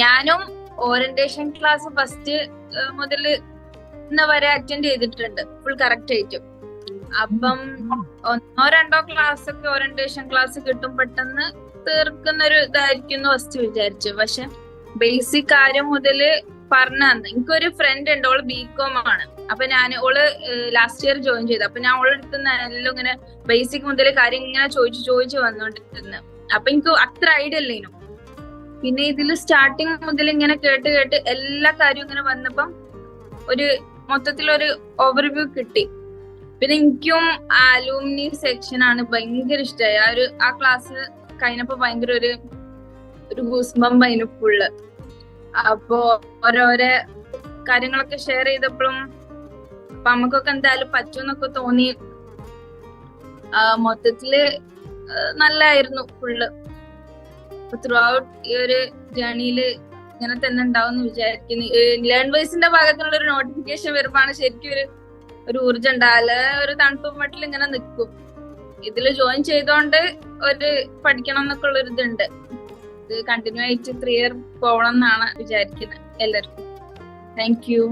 ഞാനും orientation class first മുതൽ ഇന്ന് വരെ അറ്റൻഡ് ചെയ്തിട്ടുണ്ട് ഫുൾ കറക്റ്റ് ആയിട്ടും. അപ്പം 1-2 ക്ലാസ് ഒക്കെ ഓറിയന്റേഷൻ ക്ലാസ് കിട്ടും, പെട്ടെന്ന് തീർക്കുന്ന ഒരു ഇതായിരിക്കും ഫസ്റ്റ് വിചാരിച്ചു. പക്ഷെ ബേസിക് കാര്യം മുതല് പറഞ്ഞു തന്നു. എനിക്കൊരു ഫ്രണ്ട് ഉണ്ട്, ഓള് ബികോം ആണ്. അപ്പൊ ഓള് ലാസ്റ്റ് ഇയർ ജോയിൻ ചെയ്തു. അപ്പൊ ഞാൻ ഓളെ അടുത്ത് എല്ലാം ഇങ്ങനെ ബേസിക് മുതൽ കാര്യം ഇങ്ങനെ ചോദിച്ചു വന്നോണ്ടിരുന്നു. അപ്പൊ എനിക്ക് അത്ര ഐഡിയ ഇല്ലേനു. പിന്നെ ഇതിൽ സ്റ്റാർട്ടിങ് മുതൽ ഇങ്ങനെ കേട്ട് എല്ലാ കാര്യവും ഇങ്ങനെ വന്നപ്പം ഒരു മൊത്തത്തിലൊരു ഓവർവ്യൂ കിട്ടി. പിന്നെ എനിക്കും അലൂമിനി സെക്ഷൻ ആണ് ഭയങ്കര ഇഷ്ടമായി. ആ ക്ലാസ് കഴിഞ്ഞപ്പോ ഭയങ്കര ഒരു ഗൂസ്ബംബ് അതിന് ഫുള്ള്. അപ്പോ ഓരോരോ കാര്യങ്ങളൊക്കെ ഷെയർ ചെയ്തപ്പോഴും അപ്പൊ നമുക്കൊക്കെ എന്തായാലും പറ്റുമെന്നൊക്കെ തോന്നി. മൊത്തത്തില് നല്ലായിരുന്നു ഫുള്ള്. ത്രൂ ഔട്ട് ഈ ഒരു ജേണിയില് ഇങ്ങനെ തന്നെ ഉണ്ടാവും എന്ന് വിചാരിക്കുന്നു. ലേൺ വൈസിന്റെ ഭാഗത്തുള്ള ഒരു നോട്ടിഫിക്കേഷൻ വരുമ്പോഴാണ് ശരിക്കും ഒരു ഊർജ്ജം ഉണ്ടാവില്ല, ഒരു തണുപ്പ് മട്ടിൽ ഇങ്ങനെ നിൽക്കും. ഇതില് ജോയിൻ ചെയ്തോണ്ട് പഠിക്കണം എന്നൊക്കെ ഉള്ള ഒരു ഇതുണ്ട്. ഇത് കണ്ടിന്യൂ ആയിട്ട് 3 ഇയർ പോകണം എന്നാണ് വിചാരിക്കുന്നത് എല്ലാവർക്കും. Thank you.